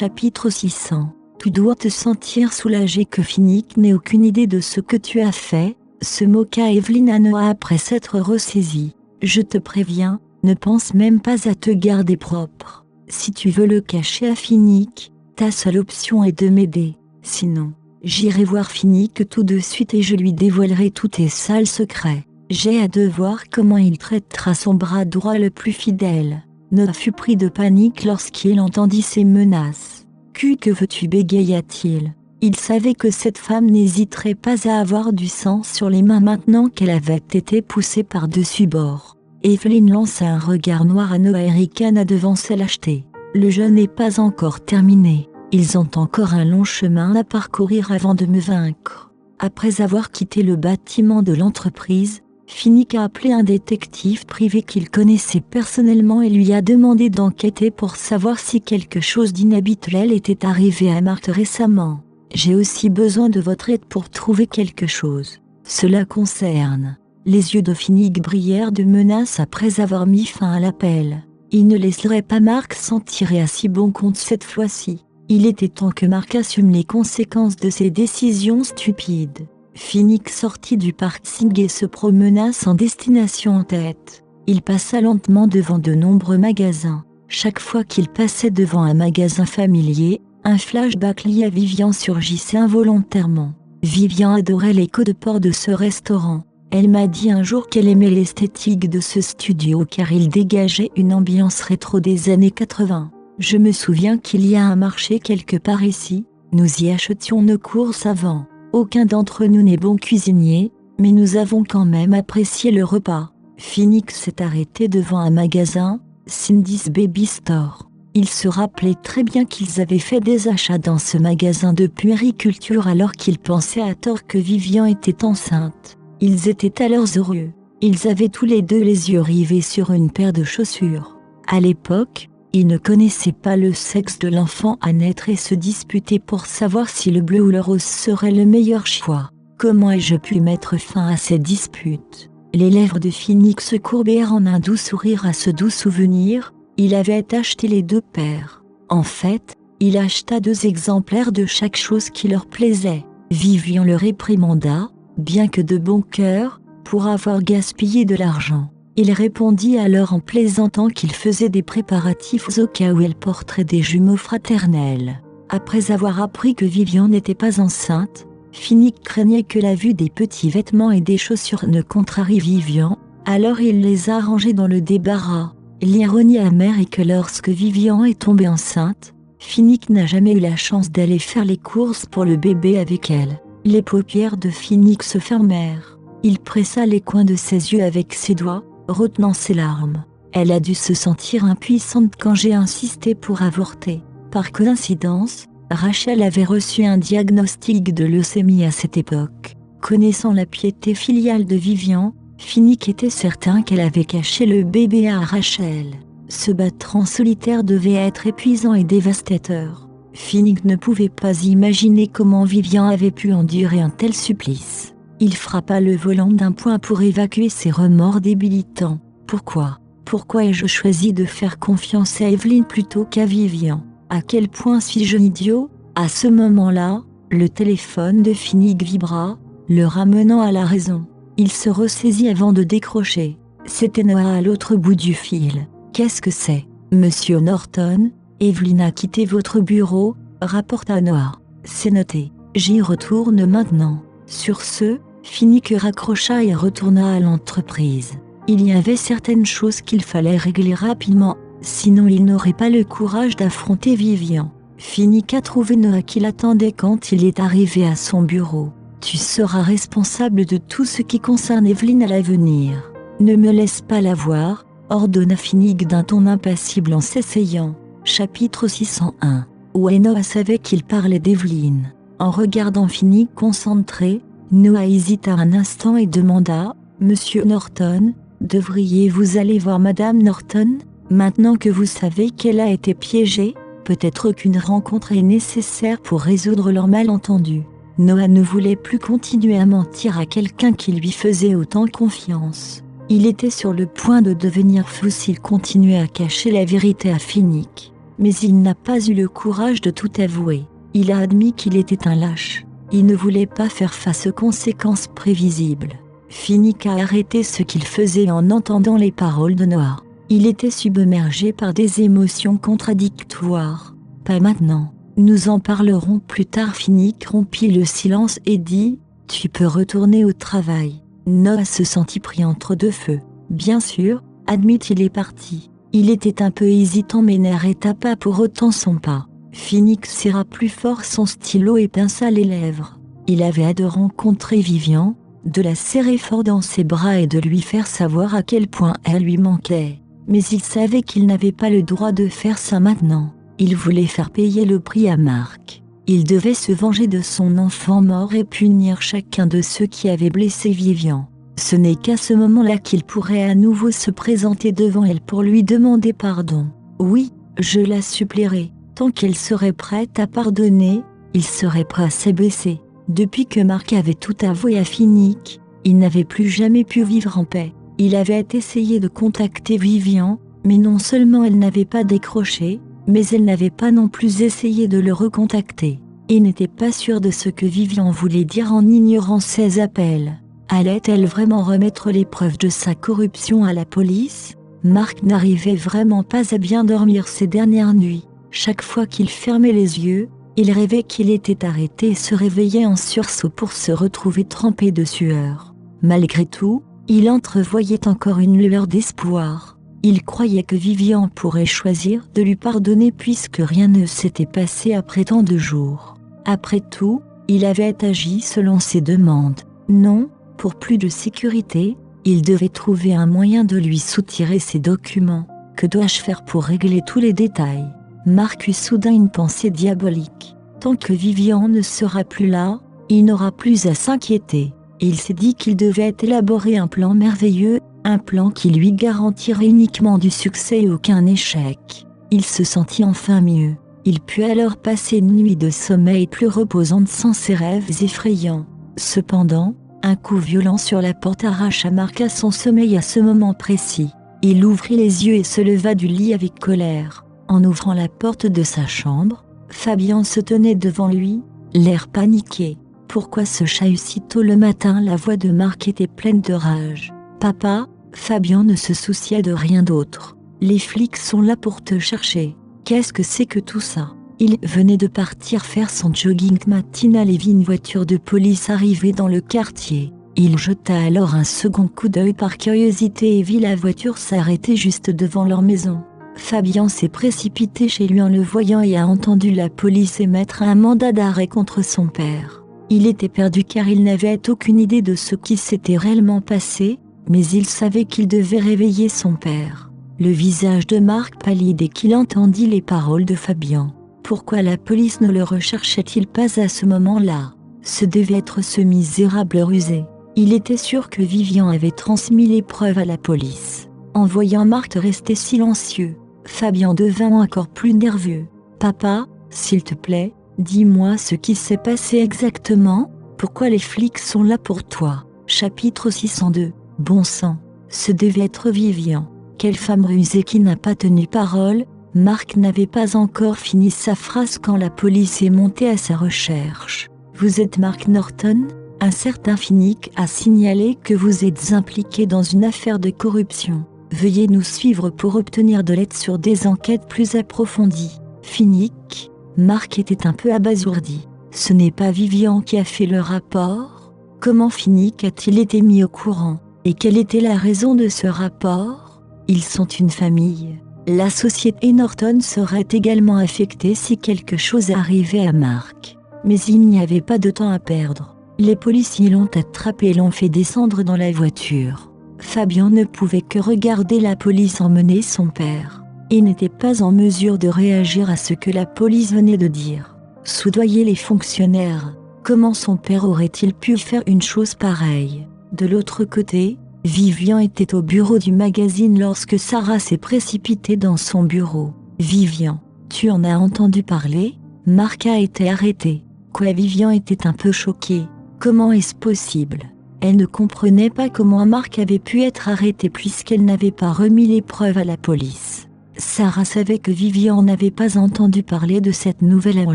Chapitre 600. Tu dois te sentir soulagé que Finnick n'ait aucune idée de ce que tu as fait, se moqua Evelyn à Noah après s'être ressaisie. Je te préviens, ne pense même pas à te garder propre. Si tu veux le cacher à Finnick, ta seule option est de m'aider. Sinon, j'irai voir Finnick tout de suite et je lui dévoilerai tous tes sales secrets. J'ai hâte de voir comment il traitera son bras droit le plus fidèle. Noah fut pris de panique lorsqu'il entendit ces menaces. Que veux-tu, bégaya-t-il. Il savait que cette femme n'hésiterait pas à avoir du sang sur les mains maintenant qu'elle avait été poussée par-dessus bord. Evelyn lança un regard noir à Noah et ricana devant sa lâcheté. Le jeu n'est pas encore terminé. Ils ont encore un long chemin à parcourir avant de me vaincre. Après avoir quitté le bâtiment de l'entreprise, Finnick a appelé un détective privé qu'il connaissait personnellement et lui a demandé d'enquêter pour savoir si quelque chose d'inhabituel était arrivé à Marthe récemment. J'ai aussi besoin de votre aide pour trouver quelque chose. Cela concerne. Les yeux de Finnick brillèrent de menace après avoir mis fin à l'appel. Il ne laisserait pas Mark s'en tirer à si bon compte cette fois-ci. Il était temps que Mark assume les conséquences de ses décisions stupides. Finnick sortit du parking et se promena sans destination en tête. Il passa lentement devant de nombreux magasins. Chaque fois qu'il passait devant un magasin familier, un flashback lié à Vivian surgissait involontairement. Vivian adorait les codes de porc de ce restaurant. Elle m'a dit un jour qu'elle aimait l'esthétique de ce studio car il dégageait une ambiance rétro des années 80. Je me souviens qu'il y a un marché quelque part ici, nous y achetions nos courses avant. Aucun d'entre nous n'est bon cuisinier, mais nous avons quand même apprécié le repas. Finnick s'est arrêté devant un magasin, Cindy's Baby Store. Il se rappelait très bien qu'ils avaient fait des achats dans ce magasin de puériculture alors qu'ils pensaient à tort que Vivian était enceinte. Ils étaient alors heureux. Ils avaient tous les deux les yeux rivés sur une paire de chaussures. À l'époque, ils ne connaissaient pas le sexe de l'enfant à naître et se disputaient pour savoir si le bleu ou le rose serait le meilleur choix. Comment ai-je pu mettre fin à ces disputes? Les lèvres de Finnick se courbèrent en un doux sourire à ce doux souvenir. Il avait acheté les deux paires. En fait, il acheta 2 exemplaires de chaque chose qui leur plaisait. Vivian le réprimanda, bien que de bon cœur, pour avoir gaspillé de l'argent. Il répondit alors en plaisantant qu'il faisait des préparatifs au cas où elle porterait des jumeaux fraternels. Après avoir appris que Vivian n'était pas enceinte, Finnick craignait que la vue des petits vêtements et des chaussures ne contrarie Vivian, alors il les a rangés dans le débarras. L'ironie amère est que lorsque Vivian est tombée enceinte, Finnick n'a jamais eu la chance d'aller faire les courses pour le bébé avec elle. Les paupières de Finnick se fermèrent. Il pressa les coins de ses yeux avec ses doigts, retenant ses larmes. Elle a dû se sentir impuissante quand j'ai insisté pour avorter. Par coïncidence, Rachel avait reçu un diagnostic de leucémie à cette époque. Connaissant la piété filiale de Vivian, Finnick était certain qu'elle avait caché le bébé à Rachel. Se battre en solitaire devait être épuisant et dévastateur. Finnick ne pouvait pas imaginer comment Vivian avait pu endurer un tel supplice. Il frappa le volant d'un poing pour évacuer ses remords débilitants. Pourquoi ai-je choisi de faire confiance à Evelyn plutôt qu'à Vivian? À quel point suis-je idiot? À ce moment-là, le téléphone de Finnick vibra, le ramenant à la raison. Il se ressaisit avant de décrocher. C'était Noah à l'autre bout du fil. Qu'est-ce que c'est, Monsieur Norton? Evelyn a quitté votre bureau, rapporta Noah. C'est noté. J'y retourne maintenant. Sur ce, Finnick raccrocha et retourna à l'entreprise. Il y avait certaines choses qu'il fallait régler rapidement, sinon il n'aurait pas le courage d'affronter Vivian. Finnick a trouvé Noah qui l'attendait quand il est arrivé à son bureau. Tu seras responsable de tout ce qui concerne Evelyn à l'avenir. Ne me laisse pas la voir, ordonna Finnick d'un ton impassible en s'essayant. Chapitre 601. Noah savait qu'il parlait d'Evelyn. En regardant Finnick concentré, Noah hésita un instant et demanda, « Monsieur Norton, devriez-vous aller voir Madame Norton, maintenant que vous savez qu'elle a été piégée? Peut-être qu'une rencontre est nécessaire pour résoudre leur malentendu. » Noah ne voulait plus continuer à mentir à quelqu'un qui lui faisait autant confiance. Il était sur le point de devenir fou s'il continuait à cacher la vérité à Finnick. Mais il n'a pas eu le courage de tout avouer. Il a admis qu'il était un lâche. Il ne voulait pas faire face aux conséquences prévisibles. Finnick a arrêté ce qu'il faisait en entendant les paroles de Noah. Il était submergé par des émotions contradictoires. « Pas maintenant. Nous en parlerons plus tard. » Finnick rompit le silence et dit « Tu peux retourner au travail. » Noah se sentit pris entre deux feux. « Bien sûr, » admit-il et parti. Il était un peu hésitant mais n'arrêta pas pour autant son pas. Finnick serra plus fort son stylo et pinça les lèvres. Il avait hâte de rencontrer Vivian, de la serrer fort dans ses bras et de lui faire savoir à quel point elle lui manquait. Mais il savait qu'il n'avait pas le droit de faire ça maintenant. Il voulait faire payer le prix à Mark. Il devait se venger de son enfant mort et punir chacun de ceux qui avaient blessé Vivian. Ce n'est qu'à ce moment-là qu'il pourrait à nouveau se présenter devant elle pour lui demander pardon. Oui, je la supplierai. Tant qu'elle serait prête à pardonner, il serait prêt à s'abaisser. Depuis que Mark avait tout avoué à Finnick, il n'avait plus jamais pu vivre en paix. Il avait essayé de contacter Vivian, mais non seulement elle n'avait pas décroché, mais elle n'avait pas non plus essayé de le recontacter. Il n'était pas sûr de ce que Vivian voulait dire en ignorant ses appels. Allait-elle vraiment remettre les preuves de sa corruption à la police? Mark n'arrivait vraiment pas à bien dormir ces dernières nuits. Chaque fois qu'il fermait les yeux, il rêvait qu'il était arrêté et se réveillait en sursaut pour se retrouver trempé de sueur. Malgré tout, il entrevoyait encore une lueur d'espoir. Il croyait que Vivian pourrait choisir de lui pardonner puisque rien ne s'était passé après tant de jours. Après tout, il avait agi selon ses demandes. Non, pour plus de sécurité, il devait trouver un moyen de lui soutirer ses documents. Que dois-je faire pour régler tous les détails? Mark eut soudain une pensée diabolique. Tant que Vivian ne sera plus là, il n'aura plus à s'inquiéter. Il s'est dit qu'il devait élaborer un plan merveilleux, un plan qui lui garantirait uniquement du succès et aucun échec. Il se sentit enfin mieux. Il put alors passer une nuit de sommeil plus reposante sans ses rêves effrayants. Cependant, un coup violent sur la porte arracha Mark à son sommeil à ce moment précis. Il ouvrit les yeux et se leva du lit avec colère. En ouvrant la porte de sa chambre, Fabian se tenait devant lui, l'air paniqué. « Pourquoi ce chahut si tôt le matin ?» La voix de Mark était pleine de rage. « Papa !» Fabian ne se souciait de rien d'autre. « Les flics sont là pour te chercher. Qu'est-ce que c'est que tout ça ?» Il venait de partir faire son jogging matinal et vit une voiture de police arriver dans le quartier. Il jeta alors un second coup d'œil par curiosité et vit la voiture s'arrêter juste devant leur maison. Fabian s'est précipité chez lui en le voyant et a entendu la police émettre un mandat d'arrêt contre son père. Il était perdu car il n'avait aucune idée de ce qui s'était réellement passé, mais il savait qu'il devait réveiller son père. Le visage de Mark pâlit dès qu'il entendit les paroles de Fabian. Pourquoi la police ne le recherchait-il pas à ce moment-là? Ce devait être ce misérable rusé. Il était sûr que Vivian avait transmis les preuves à la police. En voyant Mark rester silencieux, Fabian devint encore plus nerveux. « Papa, s'il te plaît, dis-moi ce qui s'est passé exactement, pourquoi les flics sont là pour toi ?» Chapitre 602. Bon sang, ce devait être Vivian. Quelle femme rusée qui n'a pas tenu parole. Mark n'avait pas encore fini sa phrase quand la police est montée à sa recherche. « Vous êtes Mark Norton ? Un certain Finnick a signalé que vous êtes impliqué dans une affaire de corruption. Veuillez nous suivre pour obtenir de l'aide sur des enquêtes plus approfondies. » Finnick? Mark était un peu abasourdi. Ce n'est pas Vivian qui a fait le rapport? Comment Finnick a-t-il été mis au courant? Et quelle était la raison de ce rapport? Ils sont une famille. La société Norton serait également affectée si quelque chose arrivait à Mark. Mais il n'y avait pas de temps à perdre. Les policiers l'ont attrapé et l'ont fait descendre dans la voiture. Fabian ne pouvait que regarder la police emmener son père. Il n'était pas en mesure de réagir à ce que la police venait de dire. Soudoyer les fonctionnaires. Comment son père aurait-il pu faire une chose pareille? De l'autre côté, Vivian était au bureau du magazine lorsque Sarah s'est précipitée dans son bureau. « Vivian, tu en as entendu parler ?» Mark a été arrêté. Quoi, Vivian était un peu choquée. Comment est-ce possible? Elle ne comprenait pas comment Mark avait pu être arrêté puisqu'elle n'avait pas remis les preuves à la police. Sarah savait que Vivian n'avait pas entendu parler de cette nouvelle en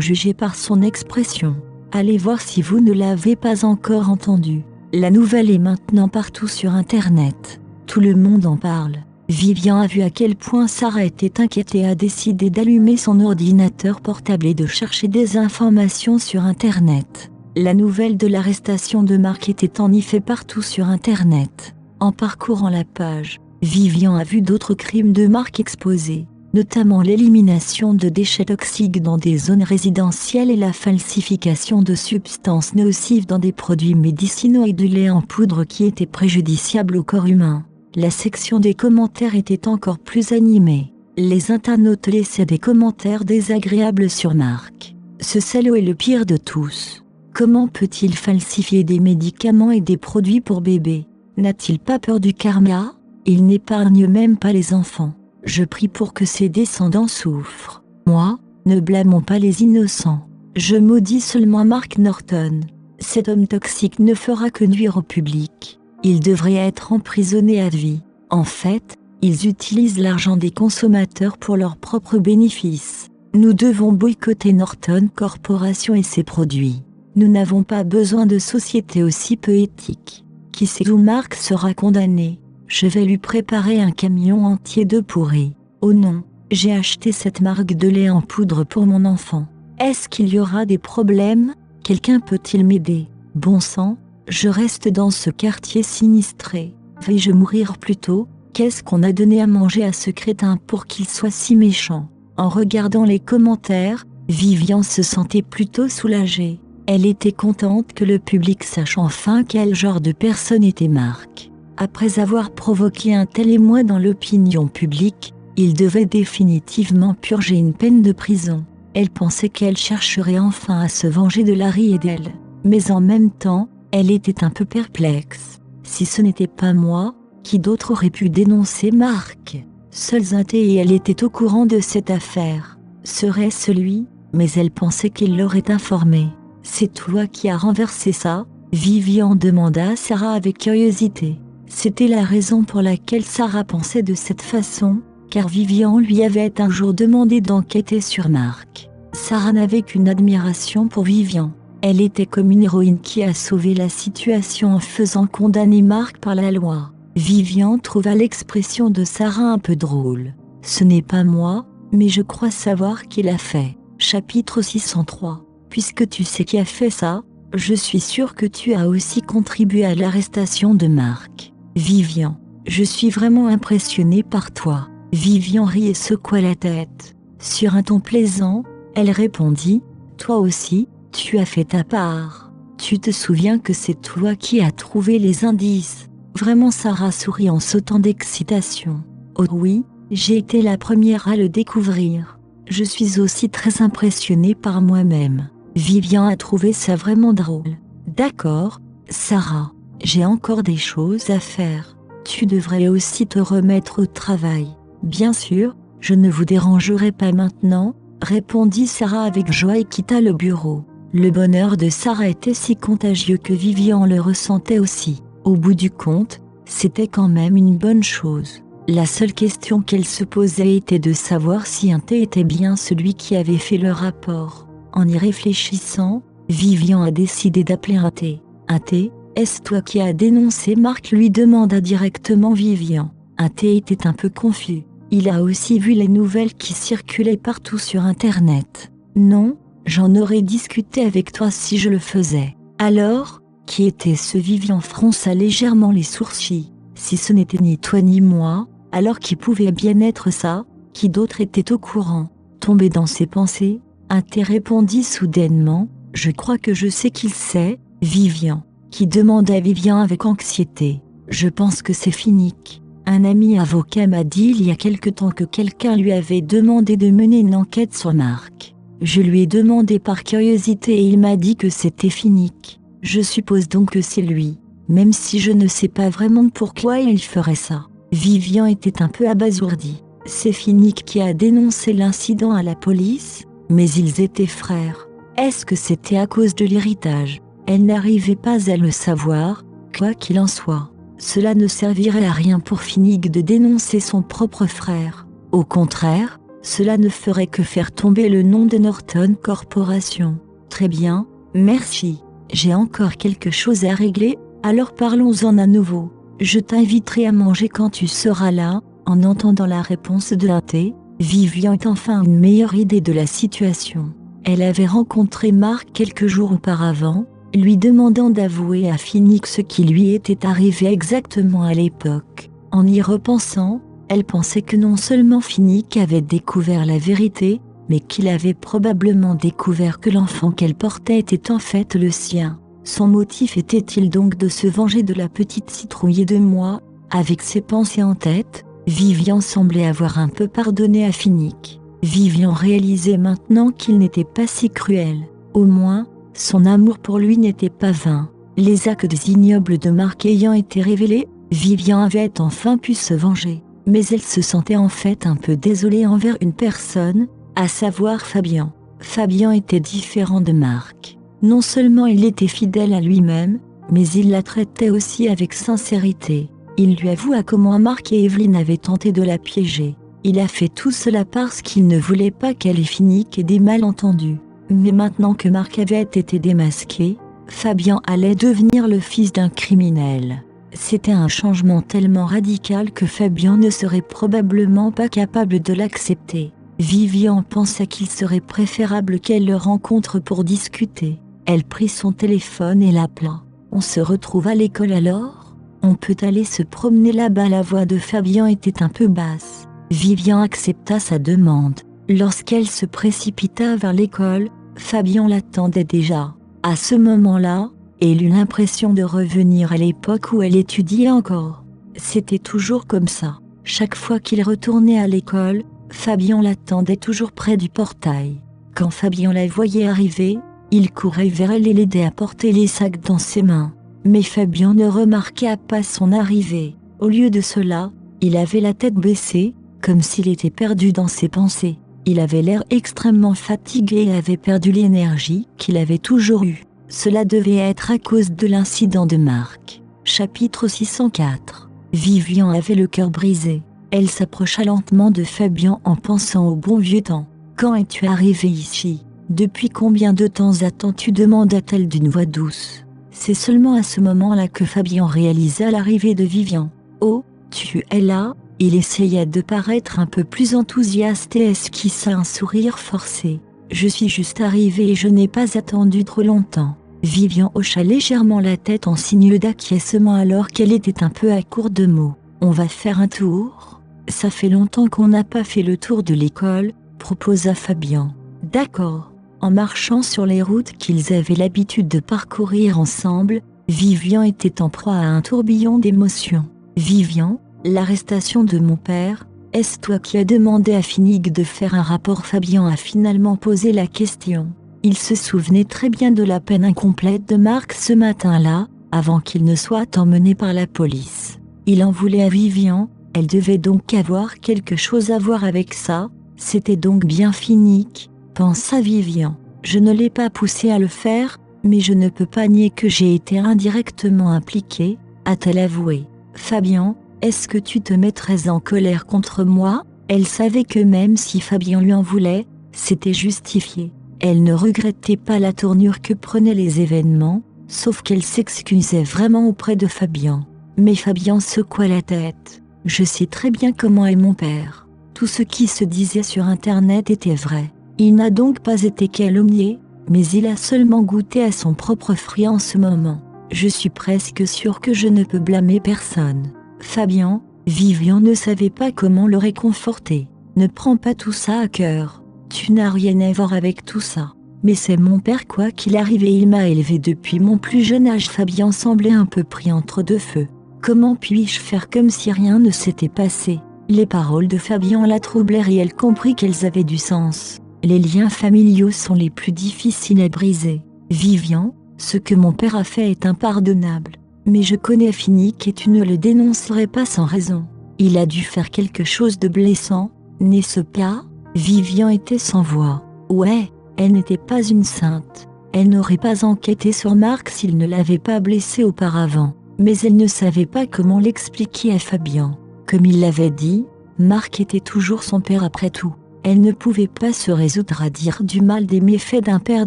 juger par son expression. Allez voir si vous ne l'avez pas encore entendue. La nouvelle est maintenant partout sur Internet. Tout le monde en parle. Vivian a vu à quel point Sarah était inquiète et a décidé d'allumer son ordinateur portable et de chercher des informations sur Internet. La nouvelle de l'arrestation de Marc était en effet partout sur Internet. En parcourant la page, Vivian a vu d'autres crimes de Marc exposés, notamment l'élimination de déchets toxiques dans des zones résidentielles et la falsification de substances nocives dans des produits médicinaux et du lait en poudre qui étaient préjudiciables au corps humain. La section des commentaires était encore plus animée. Les internautes laissaient des commentaires désagréables sur Marc. Ce salaud est le pire de tous. Comment peut-il falsifier des médicaments et des produits pour bébés? N'a-t-il pas peur du karma? Il n'épargne même pas les enfants. Je prie pour que ses descendants souffrent. Moi, ne blâmons pas les innocents. Je maudis seulement Mark Norton. Cet homme toxique ne fera que nuire au public. Il devrait être emprisonné à vie. En fait, ils utilisent l'argent des consommateurs pour leurs propres bénéfices. Nous devons boycotter Norton Corporation et ses produits. Nous n'avons pas besoin de sociétés aussi peu éthiques. Qui sait où Mark sera condamné? Je vais lui préparer un camion entier de pourri. Oh non, j'ai acheté cette marque de lait en poudre pour mon enfant. Est-ce qu'il y aura des problèmes? Quelqu'un peut-il m'aider? Bon sang, je reste dans ce quartier sinistré. Vais-je mourir plus tôt? Qu'est-ce qu'on a donné à manger à ce crétin pour qu'il soit si méchant? En regardant les commentaires, Vivian se sentait plutôt soulagée. Elle était contente que le public sache enfin quel genre de personne était Marc. Après avoir provoqué un tel émoi dans l'opinion publique, il devait définitivement purger une peine de prison. Elle pensait qu'elle chercherait enfin à se venger de Larry et d'elle. Mais en même temps, elle était un peu perplexe. Si ce n'était pas moi, qui d'autre aurait pu dénoncer Marc? Seuls Zinte et elle étaient au courant de cette affaire. Serait-ce lui? Mais elle pensait qu'il l'aurait informé. C'est toi qui as renversé ça? Vivian demanda à Sarah avec curiosité. C'était la raison pour laquelle Sarah pensait de cette façon, car Vivian lui avait un jour demandé d'enquêter sur Marc. Sarah n'avait qu'une admiration pour Vivian. Elle était comme une héroïne qui a sauvé la situation en faisant condamner Marc par la loi. Vivian trouva l'expression de Sarah un peu drôle. Ce n'est pas moi, mais je crois savoir qui l'a fait. Chapitre 603. Puisque tu sais qui a fait ça, je suis sûre que tu as aussi contribué à l'arrestation de Marc. Vivian, je suis vraiment impressionnée par toi. Vivian rit et secoua la tête. Sur un ton plaisant, elle répondit, toi aussi, tu as fait ta part. Tu te souviens que c'est toi qui as trouvé les indices. Vraiment Sarah sourit en sautant d'excitation. Oh oui, j'ai été la première à le découvrir. Je suis aussi très impressionnée par moi-même. Vivian a trouvé ça vraiment drôle. D'accord, Sarah, j'ai encore des choses à faire. Tu devrais aussi te remettre au travail. Bien sûr, je ne vous dérangerai pas maintenant, répondit Sarah avec joie et quitta le bureau. Le bonheur de Sarah était si contagieux que Vivian le ressentait aussi. Au bout du compte, c'était quand même une bonne chose. La seule question qu'elle se posait était de savoir si un thé était bien celui qui avait fait le rapport. En y réfléchissant, Vivian a décidé d'appeler un thé. Un thé, est-ce toi qui as dénoncé Marc? Lui demanda directement Vivian. Un thé était un peu confus. Il a aussi vu les nouvelles qui circulaient partout sur Internet. Non, j'en aurais discuté avec toi si je le faisais. Alors, qui était ce? Vivian fronça légèrement les sourcils. Si ce n'était ni toi ni moi, alors qui pouvait bien être ça? Qui d'autre était au courant? Tombé dans ses pensées, un thé répondit soudainement, je crois que je sais qui c'est, Vivian. Qui demanda Vivian avec anxiété. Je pense que c'est Finnick. Un ami avocat m'a dit il y a quelque temps que quelqu'un lui avait demandé de mener une enquête sur Marc. Je lui ai demandé par curiosité et il m'a dit que c'était Finnick. Je suppose donc que c'est lui, même si je ne sais pas vraiment pourquoi il ferait ça. Vivian était un peu abasourdi. C'est Finnick qui a dénoncé l'incident à la police? Mais ils étaient frères. Est-ce que c'était à cause de l'héritage? Elle n'arrivait pas à le savoir, quoi qu'il en soit. Cela ne servirait à rien pour Finnick de dénoncer son propre frère. Au contraire, cela ne ferait que faire tomber le nom de Norton Corporation. Très bien, merci. J'ai encore quelque chose à régler, alors parlons-en à nouveau. Je t'inviterai à manger quand tu seras là. En entendant la réponse de T, Vivian eut enfin une meilleure idée de la situation. Elle avait rencontré Mark quelques jours auparavant, lui demandant d'avouer à Finnick ce qui lui était arrivé exactement à l'époque. En y repensant, elle pensait que non seulement Finnick avait découvert la vérité, mais qu'il avait probablement découvert que l'enfant qu'elle portait était en fait le sien. Son motif était-il donc de se venger de la petite citrouille et de moi? Avec ces pensées en tête, Vivian semblait avoir un peu pardonné à Finnick. Vivian réalisait maintenant qu'il n'était pas si cruel. Au moins, son amour pour lui n'était pas vain. Les actes ignobles de Mark ayant été révélés, Vivian avait enfin pu se venger. Mais elle se sentait en fait un peu désolée envers une personne, à savoir Fabian. Fabian était différent de Mark. Non seulement il était fidèle à lui-même, mais il la traitait aussi avec sincérité. Il lui avoua comment Mark et Evelyn avaient tenté de la piéger. Il a fait tout cela parce qu'il ne voulait pas qu'elle ait Finnick et des malentendus. Mais maintenant que Mark avait été démasqué, Fabian allait devenir le fils d'un criminel. C'était un changement tellement radical que Fabian ne serait probablement pas capable de l'accepter. Vivian pensa qu'il serait préférable qu'elle le rencontre pour discuter. Elle prit son téléphone et l'appela. « On se retrouve à l'école alors ? On peut aller se promener là-bas ?» La voix de Fabian était un peu basse. Vivian accepta sa demande. Lorsqu'elle se précipita vers l'école, Fabian l'attendait déjà. À ce moment-là, elle eut l'impression de revenir à l'époque où elle étudiait encore. C'était toujours comme ça. Chaque fois qu'il retournait à l'école, Fabian l'attendait toujours près du portail. Quand Fabian la voyait arriver, il courait vers elle et l'aidait à porter les sacs dans ses mains. Mais Fabian ne remarqua pas son arrivée. Au lieu de cela, il avait la tête baissée, comme s'il était perdu dans ses pensées. Il avait l'air extrêmement fatigué et avait perdu l'énergie qu'il avait toujours eue. Cela devait être à cause de l'incident de Mark. Chapitre 604. Vivian avait le cœur brisé. Elle s'approcha lentement de Fabian en pensant au bon vieux temps. « Quand es-tu arrivé ici ? Depuis combien de temps attends-tu » demanda-t-elle d'une voix douce. C'est seulement à ce moment-là que Fabian réalisa l'arrivée de Vivian. « Oh, tu es là ?» Il essaya de paraître un peu plus enthousiaste et esquissa un sourire forcé. « Je suis juste arrivé et je n'ai pas attendu trop longtemps. » Vivian hocha légèrement la tête en signe d'acquiescement alors qu'elle était un peu à court de mots. « On va faire un tour ? Ça fait longtemps qu'on n'a pas fait le tour de l'école, » proposa Fabian. « D'accord. » En marchant sur les routes qu'ils avaient l'habitude de parcourir ensemble, Vivian était en proie à un tourbillon d'émotions. « Vivian, l'arrestation de mon père, est-ce toi qui as demandé à Finnick de faire un rapport ?» Fabian a finalement posé la question. Il se souvenait très bien de la peine incomplète de Mark ce matin-là, avant qu'il ne soit emmené par la police. Il en voulait à Vivian, elle devait donc avoir quelque chose à voir avec ça, c'était donc bien Finnick, pensa Vivian. Je ne l'ai pas poussé à le faire, mais je ne peux pas nier que j'ai été indirectement impliquée, a-t-elle avoué. Fabian, est-ce que tu te mettrais en colère contre moi ? Elle savait que même si Fabian lui en voulait, c'était justifié. Elle ne regrettait pas la tournure que prenaient les événements, sauf qu'elle s'excusait vraiment auprès de Fabian. Mais Fabian secoua la tête. Je sais très bien comment est mon père. Tout ce qui se disait sur Internet était vrai. Il n'a donc pas été calomnié, mais il a seulement goûté à son propre fruit en ce moment. Je suis presque sûre que je ne peux blâmer personne. Fabian, Vivian ne savait pas comment le réconforter. Ne prends pas tout ça à cœur. Tu n'as rien à voir avec tout ça. Mais c'est mon père quoi qu'il arrive et il m'a élevé depuis mon plus jeune âge. Fabian semblait un peu pris entre deux feux. Comment puis-je faire comme si rien ne s'était passé ? Les paroles de Fabian la troublèrent et elle comprit qu'elles avaient du sens. Les liens familiaux sont les plus difficiles à briser. Vivian, ce que mon père a fait est impardonnable. Mais je connais Finnick et tu ne le dénoncerais pas sans raison. Il a dû faire quelque chose de blessant, n'est-ce pas ? Vivian était sans voix. Ouais, elle n'était pas une sainte. Elle n'aurait pas enquêté sur Mark s'il ne l'avait pas blessée auparavant. Mais elle ne savait pas comment l'expliquer à Fabian. Comme il l'avait dit, Marc était toujours son père après tout. Elle ne pouvait pas se résoudre à dire du mal des méfaits d'un père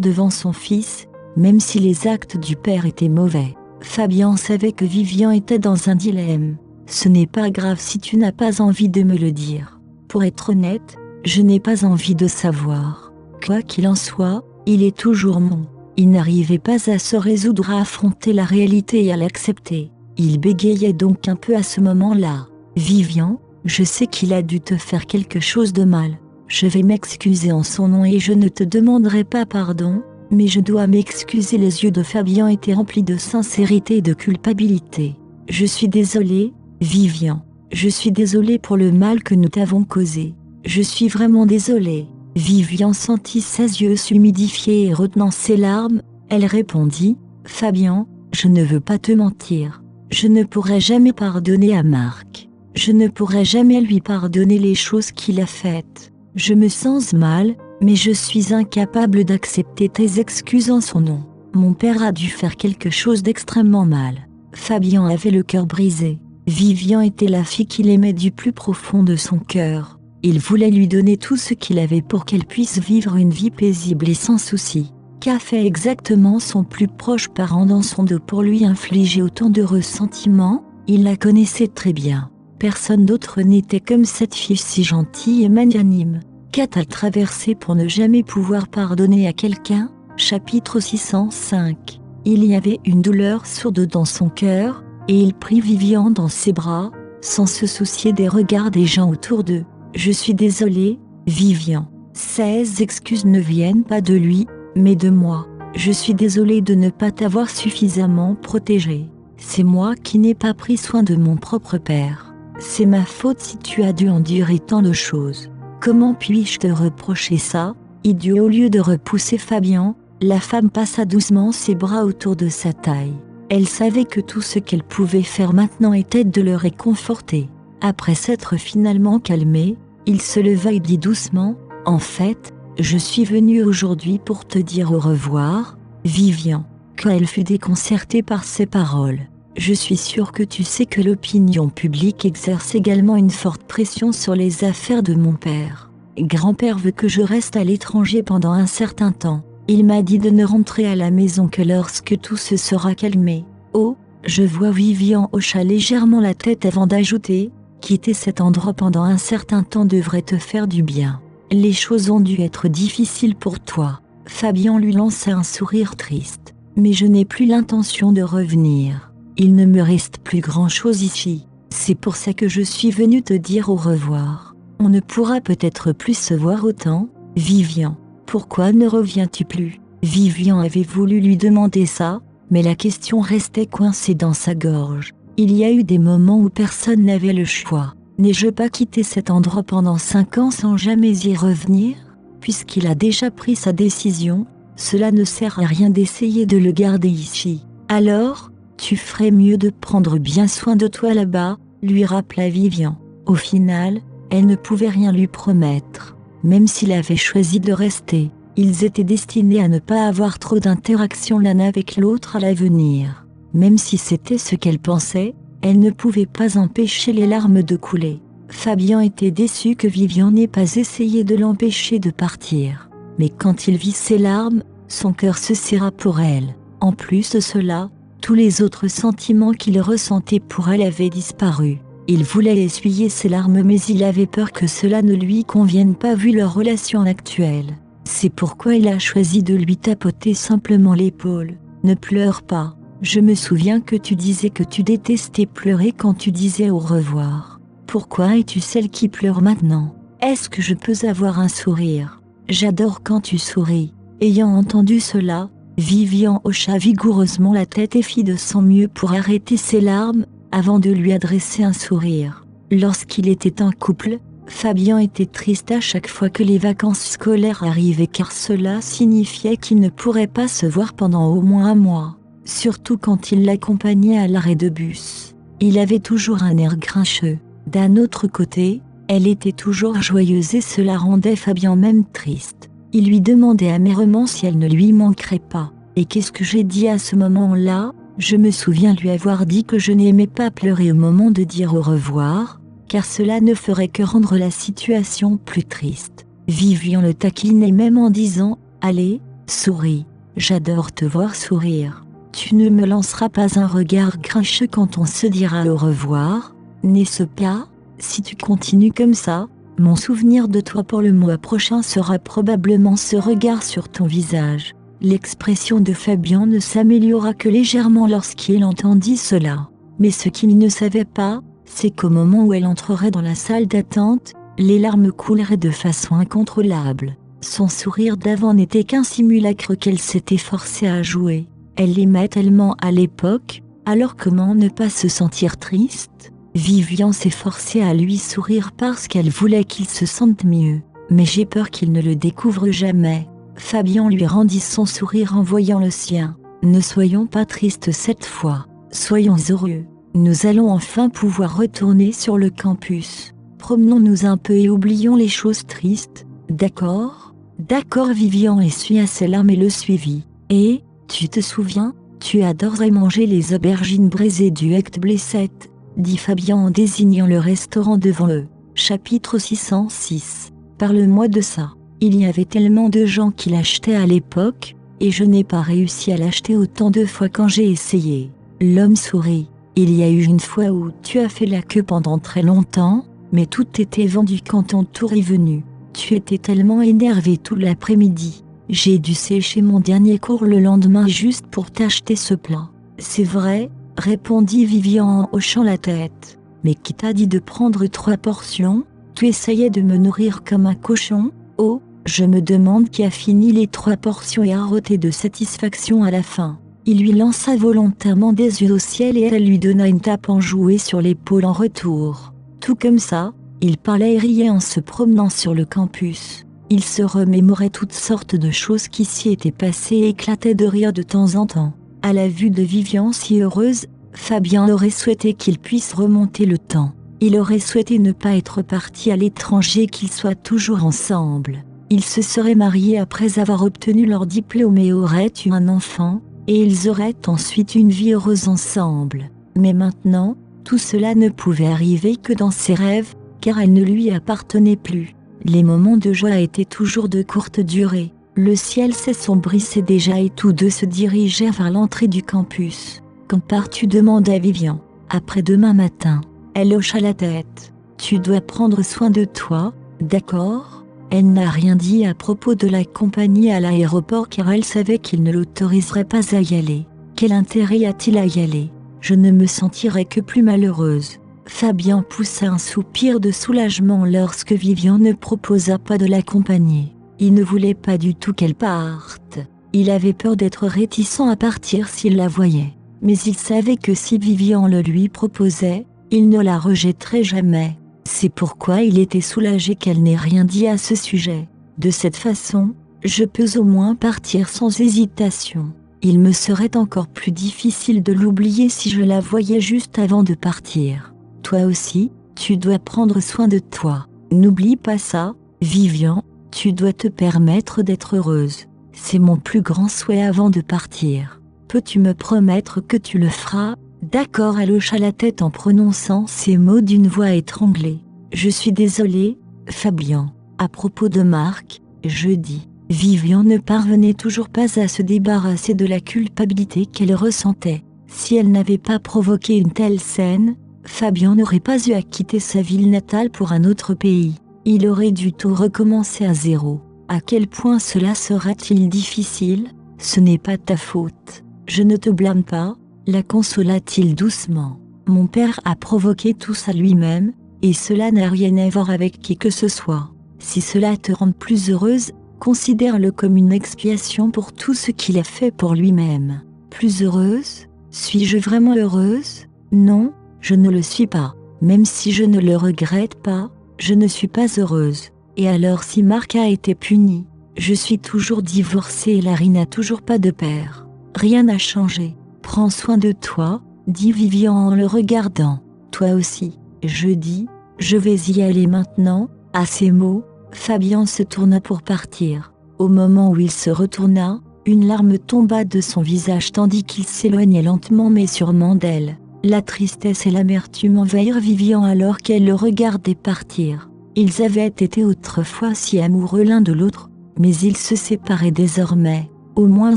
devant son fils, même si les actes du père étaient mauvais. Fabien savait que Vivian était dans un dilemme. Ce n'est pas grave si tu n'as pas envie de me le dire. Pour être honnête, je n'ai pas envie de savoir. Quoi qu'il en soit, il est toujours mon. Il n'arrivait pas à se résoudre à affronter la réalité et à l'accepter. Il bégayait donc un peu à ce moment-là. Vivian, je sais qu'il a dû te faire quelque chose de mal. Je vais m'excuser en son nom et je ne te demanderai pas pardon, mais je dois m'excuser. Les yeux de Fabien étaient remplis de sincérité et de culpabilité. Je suis désolée, Vivian. Je suis désolée pour le mal que nous t'avons causé. Je suis vraiment désolée. Vivian sentit ses yeux s'humidifier et retenant ses larmes, elle répondit, Fabien, je ne veux pas te mentir. Je ne pourrai jamais pardonner à Marc. Je ne pourrai jamais lui pardonner les choses qu'il a faites. Je me sens mal, mais je suis incapable d'accepter tes excuses en son nom. Mon père a dû faire quelque chose d'extrêmement mal. Fabien avait le cœur brisé. Vivian était la fille qu'il aimait du plus profond de son cœur. Il voulait lui donner tout ce qu'il avait pour qu'elle puisse vivre une vie paisible et sans souci. Qu'a fait exactement son plus proche parent dans son dos pour lui infliger autant de ressentiments? Il la connaissait très bien. Personne d'autre n'était comme cette fille si gentille et magnanime. Qu'a-t-elle traversé pour ne jamais pouvoir pardonner à quelqu'un? Chapitre 605. Il y avait une douleur sourde dans son cœur, et il prit Vivian dans ses bras, sans se soucier des regards des gens autour d'eux. Je suis désolée, Vivian. Ces excuses ne viennent pas de lui, mais de moi. Je suis désolée de ne pas t'avoir suffisamment protégée. C'est moi qui n'ai pas pris soin de mon propre père. C'est ma faute si tu as dû endurer tant de choses. Comment puis-je te reprocher ça, idiot? Au lieu de repousser Fabien, la femme passa doucement ses bras autour de sa taille. Elle savait que tout ce qu'elle pouvait faire maintenant était de le réconforter. Après s'être finalement calmé, il se leva et dit doucement, « En fait, je suis venu aujourd'hui pour te dire au revoir, Vivian. » Elle fut déconcertée par ces paroles. « Je suis sûre que tu sais que l'opinion publique exerce également une forte pression sur les affaires de mon père. Grand-père veut que je reste à l'étranger pendant un certain temps. Il m'a dit de ne rentrer à la maison que lorsque tout se sera calmé. Oh, je vois. » Vivian hocha légèrement la tête avant d'ajouter, « Quitter cet endroit pendant un certain temps devrait te faire du bien. Les choses ont dû être difficiles pour toi. » Fabien lui lança un sourire triste. « Mais je n'ai plus l'intention de revenir. Il ne me reste plus grand-chose ici. C'est pour ça que je suis venu te dire au revoir. On ne pourra peut-être plus se voir autant, Vivian. Pourquoi ne reviens-tu plus ?» Vivian avait voulu lui demander ça, mais la question restait coincée dans sa gorge. Il y a eu des moments où personne n'avait le choix. N'ai-je pas quitté cet endroit pendant 5 ans sans jamais y revenir? Puisqu'il a déjà pris sa décision, cela ne sert à rien d'essayer de le garder ici. Alors, tu ferais mieux de prendre bien soin de toi là-bas, lui rappela Vivian. Au final, elle ne pouvait rien lui promettre. Même s'il avait choisi de rester, ils étaient destinés à ne pas avoir trop d'interactions l'un avec l'autre à l'avenir. Même si c'était ce qu'elle pensait, elle ne pouvait pas empêcher les larmes de couler. Fabien était déçu que Vivian n'ait pas essayé de l'empêcher de partir. Mais quand il vit ses larmes, son cœur se serra pour elle. En plus de cela, tous les autres sentiments qu'il ressentait pour elle avaient disparu. Il voulait essuyer ses larmes mais il avait peur que cela ne lui convienne pas vu leur relation actuelle. C'est pourquoi il a choisi de lui tapoter simplement l'épaule. « Ne pleure pas. Je me souviens que tu disais que tu détestais pleurer quand tu disais au revoir. Pourquoi es-tu celle qui pleure maintenant? Est-ce que je peux avoir un sourire? J'adore quand tu souris. » Ayant entendu cela, Vivian hocha vigoureusement la tête et fit de son mieux pour arrêter ses larmes, avant de lui adresser un sourire. Lorsqu'il était en couple, Fabien était triste à chaque fois que les vacances scolaires arrivaient car cela signifiait qu'ils ne pourraient pas se voir pendant au moins un mois. Surtout quand il l'accompagnait à l'arrêt de bus. Il avait toujours un air grincheux. D'un autre côté, elle était toujours joyeuse et cela rendait Fabien même triste. Il lui demandait amèrement si elle ne lui manquerait pas. « Et qu'est-ce que j'ai dit à ce moment-là? Je me souviens lui avoir dit que je n'aimais pas pleurer au moment de dire au revoir. car cela ne ferait que rendre la situation plus triste. Vivian le taquinait même en disant « Allez, souris, j'adore te voir sourire. Tu ne me lanceras pas un regard grincheux quand on se dira au revoir, n'est-ce pas? Si tu continues comme ça, mon souvenir de toi pour le mois prochain sera probablement ce regard sur ton visage. » L'expression de Fabian ne s'améliora que légèrement lorsqu'il entendit cela. Mais ce qu'il ne savait pas, c'est qu'au moment où elle entrerait dans la salle d'attente, les larmes couleraient de façon incontrôlable. Son sourire d'avant n'était qu'un simulacre qu'elle s'était forcée à jouer. Elle l'aimait tellement à l'époque, alors comment ne pas se sentir triste? Vivian s'efforçait à lui sourire parce qu'elle voulait qu'il se sente mieux. Mais j'ai peur qu'il ne le découvre jamais. Fabian lui rendit son sourire en voyant le sien. Ne soyons pas tristes cette fois. Soyons heureux. Nous allons enfin pouvoir retourner sur le campus. Promenons-nous un peu et oublions les choses tristes. D'accord? D'accord. Vivian essuya ses larmes et le suivit. Et, tu te souviens, tu adorerais manger les aubergines braisées du Hecht-Blesset, dit Fabian en désignant le restaurant devant eux. Chapitre 606. Parle-moi de ça. Il y avait tellement de gens qui l'achetaient à l'époque, et je n'ai pas réussi à l'acheter autant de fois quand j'ai essayé. L'homme sourit. Il y a eu une fois où tu as fait la queue pendant très longtemps, mais tout était vendu quand ton tour est venu. Tu étais tellement énervé tout l'après-midi. J'ai dû sécher mon dernier cours le lendemain juste pour t'acheter ce plat. C'est vrai, répondit Vivian en hochant la tête. Mais qui t'a dit de prendre 3 portions? Tu essayais de me nourrir comme un cochon? Oh, je me demande qui a fini les 3 portions et a roté de satisfaction à la fin. Il lui lança volontairement des yeux au ciel et elle lui donna une tape enjouée sur l'épaule en retour. Tout comme ça, il parlait et riait en se promenant sur le campus. Il se remémorait toutes sortes de choses qui s'y étaient passées et éclatait de rire de temps en temps. À la vue de Vivian si heureuse, Fabien aurait souhaité qu'il puisse remonter le temps. Il aurait souhaité ne pas être parti à l'étranger, qu'ils soient toujours ensemble. Ils se seraient mariés après avoir obtenu leur diplôme et auraient eu un enfant, et ils auraient ensuite une vie heureuse ensemble. Mais maintenant, tout cela ne pouvait arriver que dans ses rêves, car elle ne lui appartenait plus. Les moments de joie étaient toujours de courte durée. Le ciel s'assombrissait déjà et tous deux se dirigèrent vers l'entrée du campus. « Quand pars-tu » demanda Vivian. « Après-demain matin. » Elle hocha la tête. « Tu dois prendre soin de toi, d'accord ?» Elle n'a rien dit à propos de l'accompagner à l'aéroport car elle savait qu'il ne l'autoriserait pas à y aller. Quel intérêt y a-t-il à y aller? Je ne me sentirais que plus malheureuse. Fabien poussa un soupir de soulagement lorsque Vivian ne proposa pas de l'accompagner. Il ne voulait pas du tout qu'elle parte. Il avait peur d'être réticent à partir s'il la voyait. Mais il savait que si Vivian le lui proposait, il ne la rejetterait jamais. C'est pourquoi il était soulagé qu'elle n'ait rien dit à ce sujet. De cette façon, je peux au moins partir sans hésitation. Il me serait encore plus difficile de l'oublier si je la voyais juste avant de partir. Toi aussi, tu dois prendre soin de toi. N'oublie pas ça, Vivian, tu dois te permettre d'être heureuse. C'est mon plus grand souhait avant de partir. Peux-tu me promettre que tu le feras? D'accord. Elle hocha la tête en prononçant ces mots d'une voix étranglée. Je suis désolée, Fabien. À propos de Marc, jeudi. Vivian ne parvenait toujours pas à se débarrasser de la culpabilité qu'elle ressentait. Si elle n'avait pas provoqué une telle scène, Fabien n'aurait pas eu à quitter sa ville natale pour un autre pays. Il aurait dû tout recommencer à zéro. À quel point cela sera-t-il difficile? Ce n'est pas ta faute. Je ne te blâme pas, la consola-t-il doucement. Mon père a provoqué tout ça lui-même, et cela n'a rien à voir avec qui que ce soit. Si cela te rend plus heureuse, considère-le comme une expiation pour tout ce qu'il a fait pour lui-même. Plus heureuse? Suis-je vraiment heureuse? Non, je ne le suis pas. Même si je ne le regrette pas, je ne suis pas heureuse. Et alors si Marc a été puni, je suis toujours divorcée et Larry n'a toujours pas de père. Rien n'a changé. Prends soin de toi, dit Vivian en le regardant. Toi aussi. Jeudi, je vais y aller maintenant. À ces mots, Fabien se tourna pour partir. Au moment où il se retourna, une larme tomba de son visage tandis qu'il s'éloignait lentement mais sûrement d'elle. La tristesse et l'amertume envahirent Vivian alors qu'elle le regardait partir. Ils avaient été autrefois si amoureux l'un de l'autre, mais ils se séparaient désormais. Au moins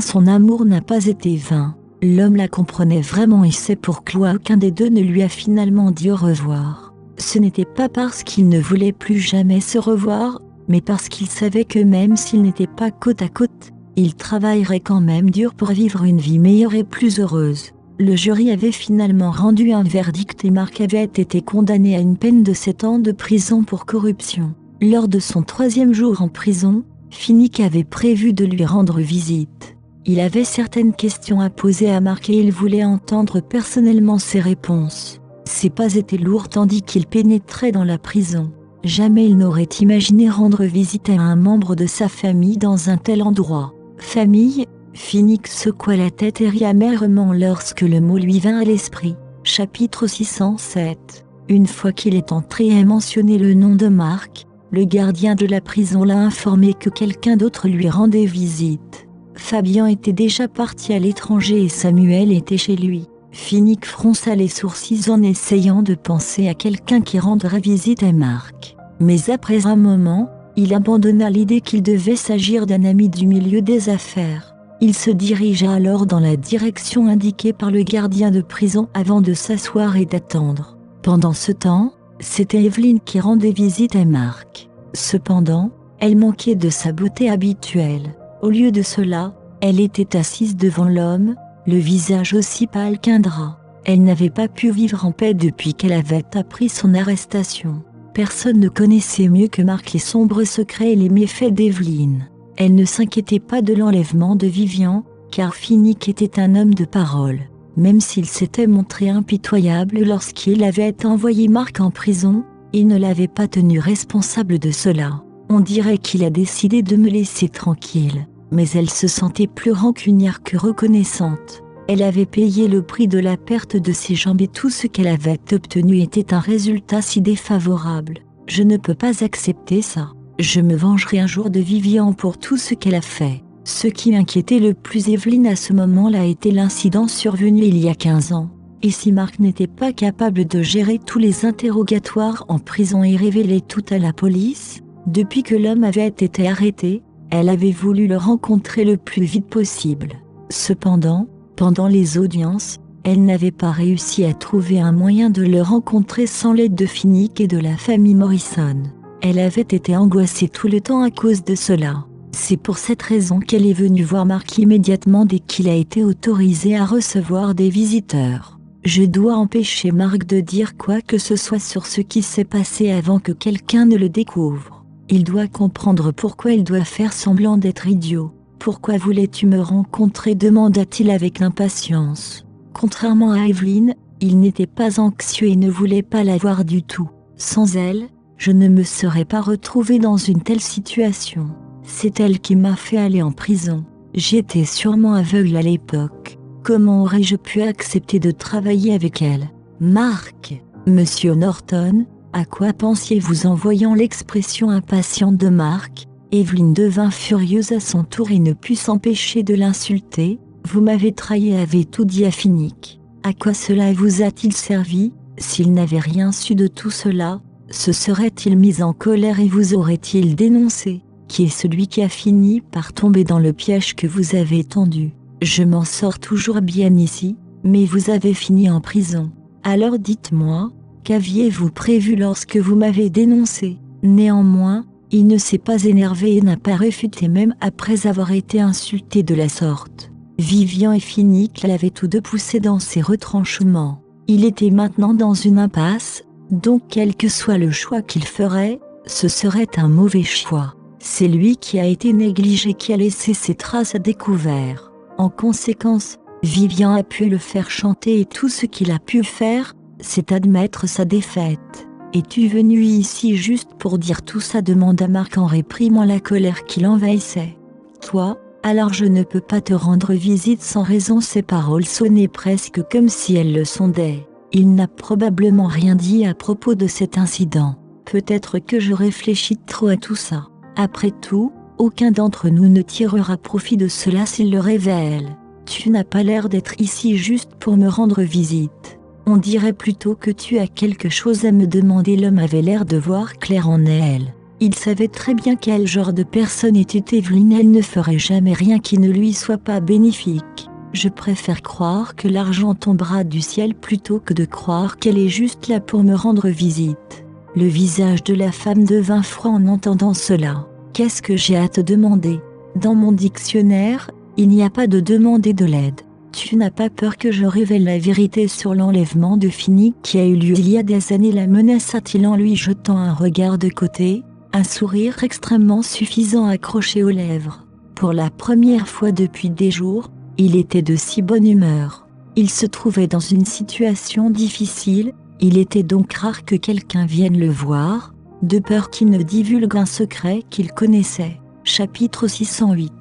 son amour n'a pas été vain. L'homme la comprenait vraiment et c'est pourquoi aucun des deux ne lui a finalement dit au revoir. Ce n'était pas parce qu'ils ne voulaient plus jamais se revoir, mais parce qu'ils savaient que même s'ils n'étaient pas côte à côte, ils travailleraient quand même dur pour vivre une vie meilleure et plus heureuse. Le jury avait finalement rendu un verdict et Mark avait été condamné à une peine de 7 ans de prison pour corruption. Lors de son 3e jour en prison, Finnick avait prévu de lui rendre visite. Il avait certaines questions à poser à Mark et il voulait entendre personnellement ses réponses. Ses pas étaient lourds tandis qu'il pénétrait dans la prison. Jamais il n'aurait imaginé rendre visite à un membre de sa famille dans un tel endroit. Famille, Finnick secoua la tête et rit amèrement lorsque le mot lui vint à l'esprit. Chapitre 607. Une fois qu'il est entré et mentionné le nom de Mark, le gardien de la prison l'a informé que quelqu'un d'autre lui rendait visite. Fabian était déjà parti à l'étranger et Samuel était chez lui. Finnick fronça les sourcils en essayant de penser à quelqu'un qui rendrait visite à Mark. Mais après un moment, il abandonna l'idée qu'il devait s'agir d'un ami du milieu des affaires. Il se dirigea alors dans la direction indiquée par le gardien de prison avant de s'asseoir et d'attendre. Pendant ce temps, c'était Evelyn qui rendait visite à Mark. Cependant, elle manquait de sa beauté habituelle. Au lieu de cela, elle était assise devant l'homme, le visage aussi pâle qu'un drap. Elle n'avait pas pu vivre en paix depuis qu'elle avait appris son arrestation. Personne ne connaissait mieux que Mark les sombres secrets et les méfaits d'Evelyn. Elle ne s'inquiétait pas de l'enlèvement de Vivian, car Finnick était un homme de parole. Même s'il s'était montré impitoyable lorsqu'il avait envoyé Mark en prison, il ne l'avait pas tenu responsable de cela. On dirait qu'il a décidé de me laisser tranquille. Mais elle se sentait plus rancunière que reconnaissante. Elle avait payé le prix de la perte de ses jambes et tout ce qu'elle avait obtenu était un résultat si défavorable. Je ne peux pas accepter ça. Je me vengerai un jour de Vivian pour tout ce qu'elle a fait. Ce qui inquiétait le plus Evelyn à ce moment-là était l'incident survenu il y a 15 ans. Et si Mark n'était pas capable de gérer tous les interrogatoires en prison et révéler tout à la police, depuis que l'homme avait été arrêté, elle avait voulu le rencontrer le plus vite possible. Cependant, pendant les audiences, elle n'avait pas réussi à trouver un moyen de le rencontrer sans l'aide de Finnick et de la famille Morrison. Elle avait été angoissée tout le temps à cause de cela. C'est pour cette raison qu'elle est venue voir Mark immédiatement dès qu'il a été autorisé à recevoir des visiteurs. Je dois empêcher Mark de dire quoi que ce soit sur ce qui s'est passé avant que quelqu'un ne le découvre. Il doit comprendre pourquoi il doit faire semblant d'être idiot. Pourquoi voulais-tu me rencontrer ? Demanda-t-il avec impatience. Contrairement à Evelyn, il n'était pas anxieux et ne voulait pas la voir du tout. Sans elle, je ne me serais pas retrouvé dans une telle situation. C'est elle qui m'a fait aller en prison. J'étais sûrement aveugle à l'époque. Comment aurais-je pu accepter de travailler avec elle ? Mark, Monsieur Norton, à quoi pensiez-vous en voyant l'expression impatiente de Mark ? Evelyn devint furieuse à son tour et ne put s'empêcher de l'insulter. Vous m'avez trahi, avait tout dit à Finnick. À quoi cela vous a-t-il servi ? S'il n'avait rien su de tout cela, se serait-il mis en colère et vous aurait-il dénoncé ? Qui est celui qui a fini par tomber dans le piège que vous avez tendu ? Je m'en sors toujours bien ici, mais vous avez fini en prison. Alors dites-moi, qu'aviez-vous prévu lorsque vous m'avez dénoncé ? Néanmoins, il ne s'est pas énervé et n'a pas réfuté même après avoir été insulté de la sorte. Vivian et Finnick l'avaient tous deux poussé dans ses retranchements. Il était maintenant dans une impasse, donc quel que soit le choix qu'il ferait, ce serait un mauvais choix. C'est lui qui a été négligé qui a laissé ses traces à découvert. En conséquence, Vivian a pu le faire chanter et tout ce qu'il a pu faire, c'est admettre sa défaite. Es-tu venu ici juste pour dire tout ça ? Demanda Mark en réprimant la colère qui l'envahissait. Toi, alors je ne peux pas te rendre visite sans raison. Ses paroles sonnaient presque comme si elles le sondaient. Il n'a probablement rien dit à propos de cet incident. Peut-être que je réfléchis trop à tout ça. Après tout, aucun d'entre nous ne tirera profit de cela s'il le révèle. Tu n'as pas l'air d'être ici juste pour me rendre visite. On dirait plutôt que tu as quelque chose à me demander. L'homme avait l'air de voir clair en elle. Il savait très bien quel genre de personne était Evelyne. Elle ne ferait jamais rien qui ne lui soit pas bénéfique. Je préfère croire que l'argent tombera du ciel plutôt que de croire qu'elle est juste là pour me rendre visite. Le visage de la femme devint froid en entendant cela. Qu'est-ce que j'ai à te demander? Dans mon dictionnaire, il n'y a pas de demander de l'aide. Tu n'as pas peur que je révèle la vérité sur l'enlèvement de Finnick qui a eu lieu il y a des années? La menaça-t-il en lui jetant un regard de côté, un sourire extrêmement suffisant accroché aux lèvres. Pour la première fois depuis des jours, il était de si bonne humeur. Il se trouvait dans une situation difficile, il était donc rare que quelqu'un vienne le voir, de peur qu'il ne divulgue un secret qu'il connaissait. Chapitre 608.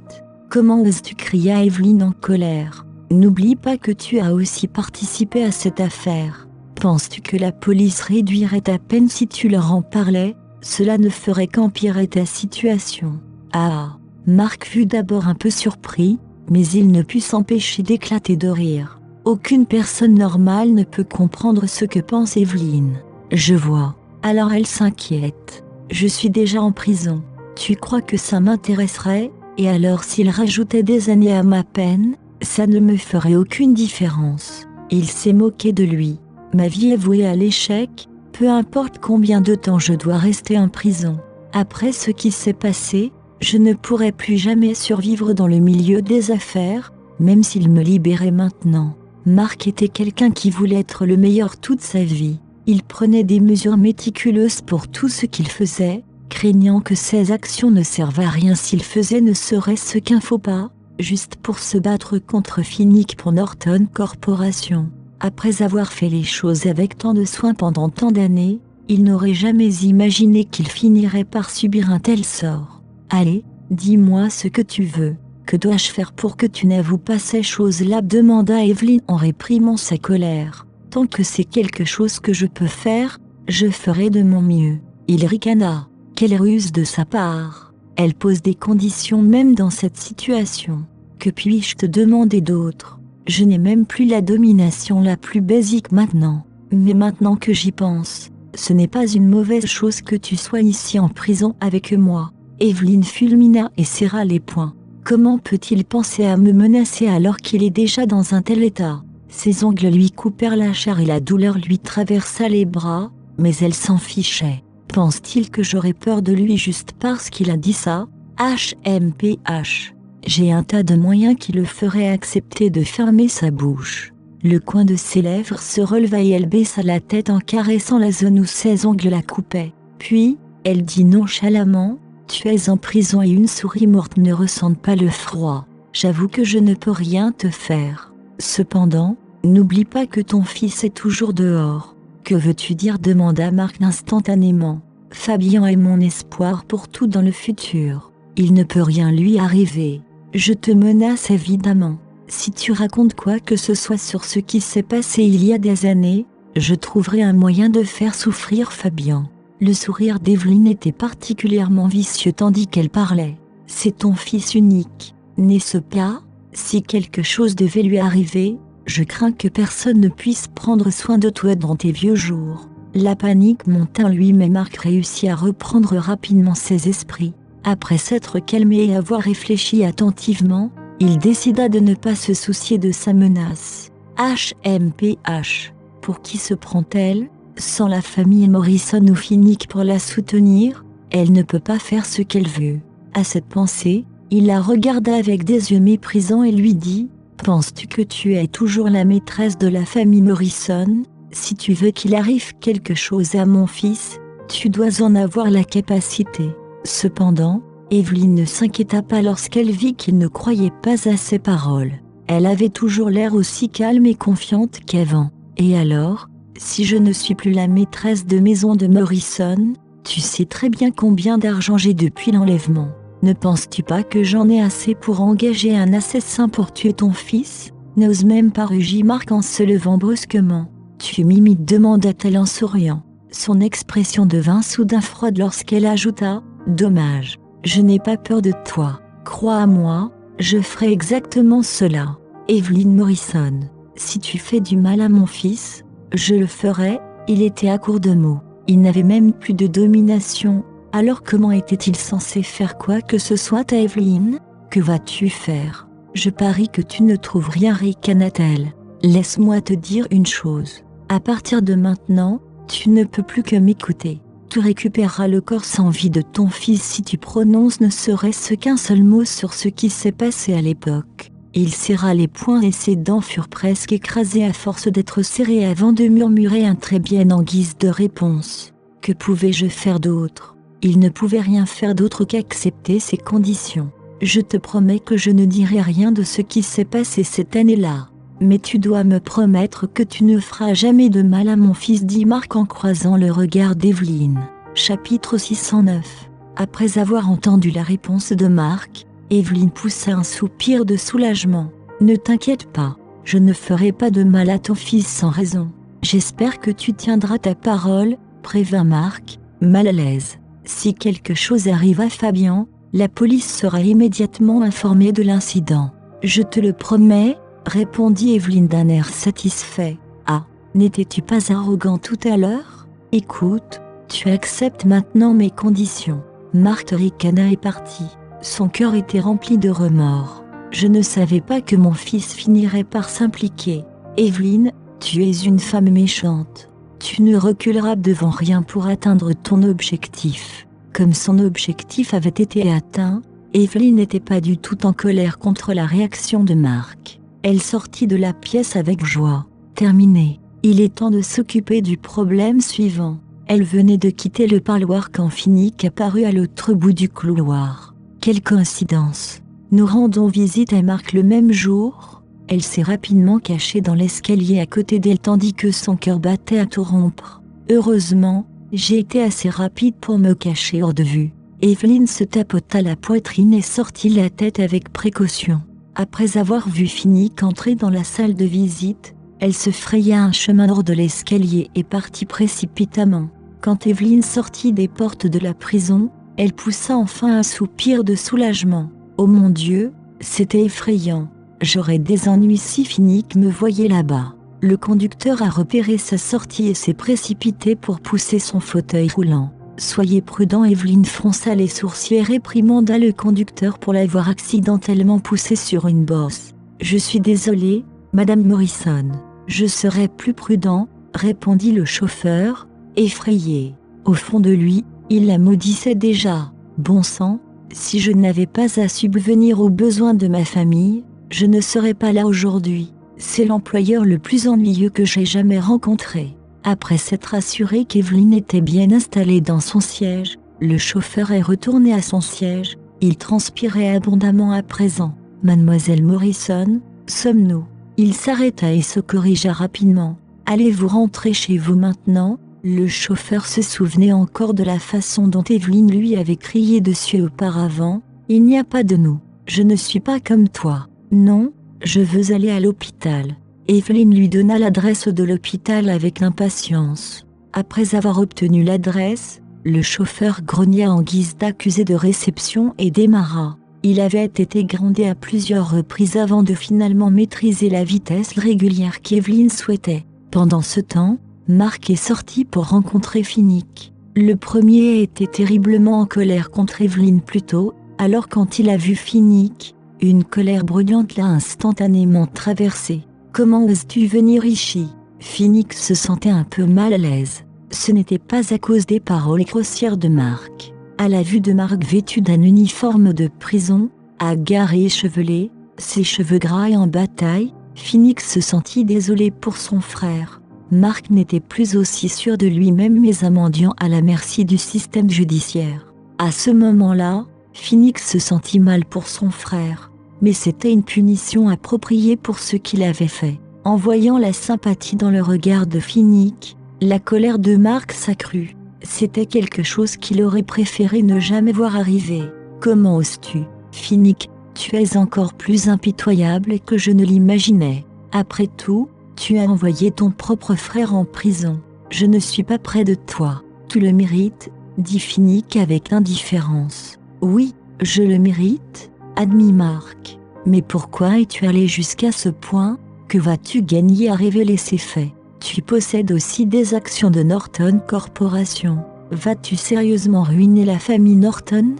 Comment oses-tu? Cria Evelyne en colère. N'oublie pas que tu as aussi participé à cette affaire. Penses-tu que la police réduirait ta peine si tu leur en parlais? Cela ne ferait qu'empirer ta situation. Ah! Marc fut d'abord un peu surpris, mais il ne put s'empêcher d'éclater de rire. Aucune personne normale ne peut comprendre ce que pense Evelyne. Je vois. Alors elle s'inquiète. Je suis déjà en prison. Tu crois que ça m'intéresserait? Et alors s'il rajoutait des années à ma peine, ça ne me ferait aucune différence. Il s'est moqué de lui. Ma vie est vouée à l'échec, peu importe combien de temps je dois rester en prison. Après ce qui s'est passé, je ne pourrai plus jamais survivre dans le milieu des affaires, même s'il me libérait maintenant. Marc était quelqu'un qui voulait être le meilleur toute sa vie. Il prenait des mesures méticuleuses pour tout ce qu'il faisait, craignant que ses actions ne servent à rien s'il faisait ne serait-ce qu'un faux pas, juste pour se battre contre Finnick pour Norton Corporation. Après avoir fait les choses avec tant de soin pendant tant d'années, il n'aurait jamais imaginé qu'il finirait par subir un tel sort. Allez, dis-moi ce que tu veux. Que dois-je faire pour que tu n'avoues pas ces choses-là? Demanda Evelyne en réprimant sa colère. Tant que c'est quelque chose que je peux faire, je ferai de mon mieux. Il ricana. Quelle ruse de sa part. Elle pose des conditions même dans cette situation. Que puis-je te demander d'autre? Je n'ai même plus la domination la plus basique maintenant. Mais maintenant que j'y pense, ce n'est pas une mauvaise chose que tu sois ici en prison avec moi. Evelyne fulmina et serra les poings. Comment peut-il penser à me menacer alors qu'il est déjà dans un tel état? Ses ongles lui coupèrent la chair et la douleur lui traversa les bras, mais elle s'en fichait. Pense-t-il que j'aurais peur de lui juste parce qu'il a dit ça? HMPH. J'ai un tas de moyens qui le feraient accepter de fermer sa bouche. Le coin de ses lèvres se releva et elle baissa la tête en caressant la zone où ses ongles la coupaient. Puis, elle dit nonchalamment, « Tu es en prison et une souris morte ne ressent pas le froid. J'avoue que je ne peux rien te faire. Cependant, n'oublie pas que ton fils est toujours dehors. » Que veux-tu dire? Demanda Marc instantanément. Fabien est mon espoir pour tout dans le futur. Il ne peut rien lui arriver. Je te menace évidemment. Si tu racontes quoi que ce soit sur ce qui s'est passé il y a des années, je trouverai un moyen de faire souffrir Fabien. Le sourire d'Evelyne était particulièrement vicieux tandis qu'elle parlait. C'est ton fils unique, n'est-ce pas? Si quelque chose devait lui arriver, je crains que personne ne puisse prendre soin de toi dans tes vieux jours. La panique monta en lui, mais Marc réussit à reprendre rapidement ses esprits. Après s'être calmé et avoir réfléchi attentivement, il décida de ne pas se soucier de sa menace. HMPH. Pour qui se prend-elle? Sans la famille Morrison ou Finnick pour la soutenir, elle ne peut pas faire ce qu'elle veut. À cette pensée, il la regarda avec des yeux méprisants et lui dit « Penses-tu que tu es toujours la maîtresse de la famille Morrison? Si tu veux qu'il arrive quelque chose à mon fils, tu dois en avoir la capacité. » Cependant, Evelyne ne s'inquiéta pas lorsqu'elle vit qu'il ne croyait pas à ses paroles. Elle avait toujours l'air aussi calme et confiante qu'avant. Et alors, si je ne suis plus la maîtresse de maison de Morrison, tu sais très bien combien d'argent j'ai depuis l'enlèvement. Ne penses-tu pas que j'en ai assez pour engager un assassin pour tuer ton fils? N'ose même pas, rugit Marc en se levant brusquement. Tu m'imites? Demanda-t-elle en souriant. Son expression devint soudain froide lorsqu'elle ajouta « Dommage, je n'ai pas peur de toi. Crois à moi, je ferai exactement cela. Evelyne Morrison, si tu fais du mal à mon fils, Je le ferai. Il était à court de mots. Il n'avait même plus de domination. Alors comment était-il censé faire quoi que ce soit à Evelyne? Que vas-tu faire? Je parie que tu ne trouves rien, ricana-t-elle. Laisse-moi te dire une chose. À partir de maintenant, tu ne peux plus que m'écouter. Tu récupéreras le corps sans vie de ton fils si tu prononces ne serait-ce qu'un seul mot sur ce qui s'est passé à l'époque. Il serra les poings et ses dents furent presque écrasées à force d'être serrées avant de murmurer un très bien en guise de réponse. Que pouvais-je faire d'autre? Il ne pouvait rien faire d'autre qu'accepter ces conditions. Je te promets que je ne dirai rien de ce qui s'est passé cette année-là. Mais tu dois me promettre que tu ne feras jamais de mal à mon fils, dit Marc en croisant le regard d'Evelyne. Chapitre 609. Après avoir entendu la réponse de Marc, Evelyne poussa un soupir de soulagement. Ne t'inquiète pas, je ne ferai pas de mal à ton fils sans raison. J'espère que tu tiendras ta parole, prévint Marc, mal à l'aise. Si quelque chose arrive à Fabien, la police sera immédiatement informée de l'incident. Je te le promets, répondit Evelyne d'un air satisfait. Ah, n'étais-tu pas arrogant tout à l'heure? Écoute, tu acceptes maintenant mes conditions. Marc ricana et partit. Son cœur était rempli de remords. Je ne savais pas que mon fils finirait par s'impliquer. Evelyne, tu es une femme méchante. Tu ne reculeras devant rien pour atteindre ton objectif. Comme son objectif avait été atteint, Evelyne n'était pas du tout en colère contre la réaction de Marc. Elle sortit de la pièce avec joie. Terminé. Il est temps de s'occuper du problème suivant. Elle venait de quitter le parloir quand Finnick apparut à l'autre bout du couloir. Quelle coïncidence! Nous rendons visite à Marc le même jour. Elle s'est rapidement cachée dans l'escalier à côté d'elle tandis que son cœur battait à tout rompre. Heureusement, j'ai été assez rapide pour me cacher hors de vue. Evelyne se tapota la poitrine et sortit la tête avec précaution. Après avoir vu Finnick entrer dans la salle de visite, elle se fraya un chemin hors de l'escalier et partit précipitamment. Quand Evelyne sortit des portes de la prison, elle poussa enfin un soupir de soulagement. Oh mon Dieu, c'était effrayant. J'aurais des ennuis si Finnick me voyait là-bas. Le conducteur a repéré sa sortie et s'est précipité pour pousser son fauteuil roulant. Soyez prudent, Evelyne fronça les sourcils et réprimanda le conducteur pour l'avoir accidentellement poussé sur une bosse. Je suis désolé, Madame Morrison. Je serai plus prudent, répondit le chauffeur, effrayé. Au fond de lui, il la maudissait déjà. Bon sang, si je n'avais pas à subvenir aux besoins de ma famille, je ne serais pas là aujourd'hui. C'est l'employeur le plus ennuyeux que j'ai jamais rencontré. Après s'être assuré qu'Evelyne était bien installée dans son siège, le chauffeur est retourné à son siège. Il transpirait abondamment à présent. Mademoiselle Morrison, sommes-nous? Il s'arrêta et se corrigea rapidement. Allez-vous rentrer chez vous maintenant? Le chauffeur se souvenait encore de la façon dont Evelyne lui avait crié dessus auparavant. Il n'y a pas de nous. Je ne suis pas comme toi. Non, je veux aller à l'hôpital. Evelyne lui donna l'adresse de l'hôpital avec impatience. Après avoir obtenu l'adresse, le chauffeur grogna en guise d'accusé de réception et démarra. Il avait été grondé à plusieurs reprises avant de finalement maîtriser la vitesse régulière qu'Evelyne souhaitait. Pendant ce temps, Marc est sorti pour rencontrer Finnick. Le premier était terriblement en colère contre Evelyne plus tôt, alors quand il a vu Finnick, une colère brûlante l'a instantanément traversé. « Comment oses-tu venir ici ?» Finnick se sentait un peu mal à l'aise. Ce n'était pas à cause des paroles grossières de Marc. À la vue de Marc vêtu d'un uniforme de prison, hagard et échevelé, ses cheveux gras et en bataille, Finnick se sentit désolé pour son frère. Marc n'était plus aussi sûr de lui-même mais un mendiant à la merci du système judiciaire. À ce moment-là, Finnick se sentit mal pour son frère. Mais c'était une punition appropriée pour ce qu'il avait fait. En voyant la sympathie dans le regard de Finnick, la colère de Marc s'accrut. C'était quelque chose qu'il aurait préféré ne jamais voir arriver. « Comment oses-tu, Finnick? Tu es encore plus impitoyable que je ne l'imaginais. Après tout, tu as envoyé ton propre frère en prison. Je ne suis pas près de toi. Tu le mérites, dit Finnick avec indifférence. Oui, je le mérite, admit Marc. Mais pourquoi es-tu allé jusqu'à ce point? Que vas-tu gagner à révéler ces faits? Tu possèdes aussi des actions de Norton Corporation. Vas-tu sérieusement ruiner la famille Norton ?